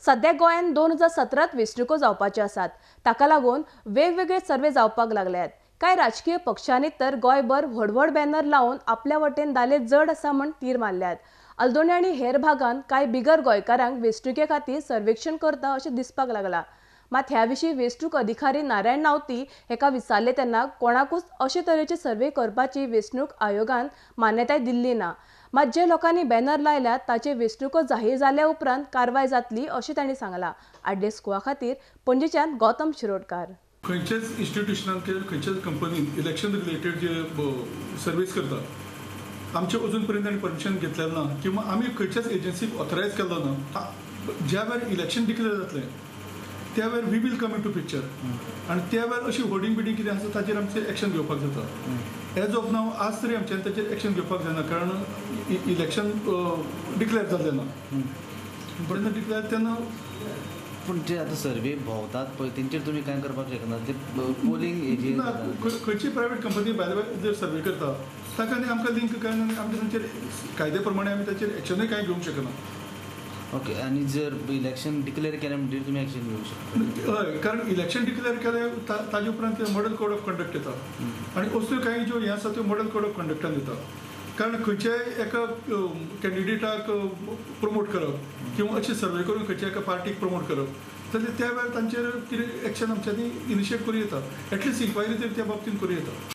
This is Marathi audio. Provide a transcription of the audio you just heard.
सध्या गोंयात 2017 वेंचणुको जावपाचे आसात। ताका लागून वेगवेगळे सर्वे जावपाक लागल्यात। काय राजकीय पक्षांनी तर गोंयभर व्हड बॅनर लावून आपल्या वटेन दाले जड आसा म्हण तीर मारल्यात। आल्दोणी आनी हेर भागांत कांय बिगर गोंयकारांक वेंचणुके खातीर सर्वेक्षण करता अशें दिसपाक लागला। मात ह्या विशीं वेंचणूक अधिकारी नारायण नावती हेका विचारले तेन्ना कोणाकूच अशे तरेचे सर्वे करपाची वेंचणूक आयोगान मान्यताय दिल्ली ना। मात जे लोकांनी बॅनर लायल्यात ताचे वेंचणुको जाहीर जाल्या उपरांत कारवाय जातली अशें तांणी सांगला। आरडीएस गोवा खातीर पणजेच्यान गौतम शिरोडकार। खंयच्याच इन्स्टिट्यूशनान खंयच्याच कंपनीन इलेक्शन रिलेटेड जे सर्वीस करता आमचे अजून पर्यंत आनी परमिशन घेतलेलें ना किंवा आमी खंयच्याच एजन्सीक ऑथरायज केल्लो ना। ज्या वेळार इलेक्शन डिक्लेअर जातलें त्या वेळार we will come into picture आनी त्या वेळार अशी होर्डिंग बिडिंग कितें आसा ताचेर आमचें एक्शन घेवपाक जाता। एज ऑफ नाव आज तरी आमच्यान ताचेर एक्शन घेवपाक जायना कारण इलेक्शन डिक्लेअर जाल्लें ना। जेन्ना डिक्लेअर तेन्ना पूण जे आतां सर्वे भोंवतात पळय तेंचेर तुमी कांय करपाक शकना। ते पोलिंग एजंट ना खंयची प्रायवेट कंपनी भायर जर सर्वे करता ताका न्ही आमकां लिंक काय आमी तांचेर कायद्या प्रमाणे आमी ताचेर एक्शनूय कांय घेवंक शकना। ओके, आनी जर इलेक्शन डिक्लेअर केलें म्हणटकीर तुमी एक्शन घेवंक शकता। हय, कारण इलेक्शन डिक्लेअर केलें ताजे उपरांत मॉडल कोड ऑफ कंडक्ट येता आनी असल्यो कांय ज्यो हें आसा त्यो मॉडल कोड ऑफ कंडक्टान येता। कारण खंयच्याय एका कॅन्डिडेटाक प्रमोट करप किंवा अशें सर्वे करून खंयच्या एका पार्टीक प्रमोट करप जाल्यार त्या वेळार तांचेर कितें एक्शन आमच्यांनी इनिशिएट करूं येता। एटलिस्ट इन्क्वायरी तरी त्या बाबतींत करूं येता।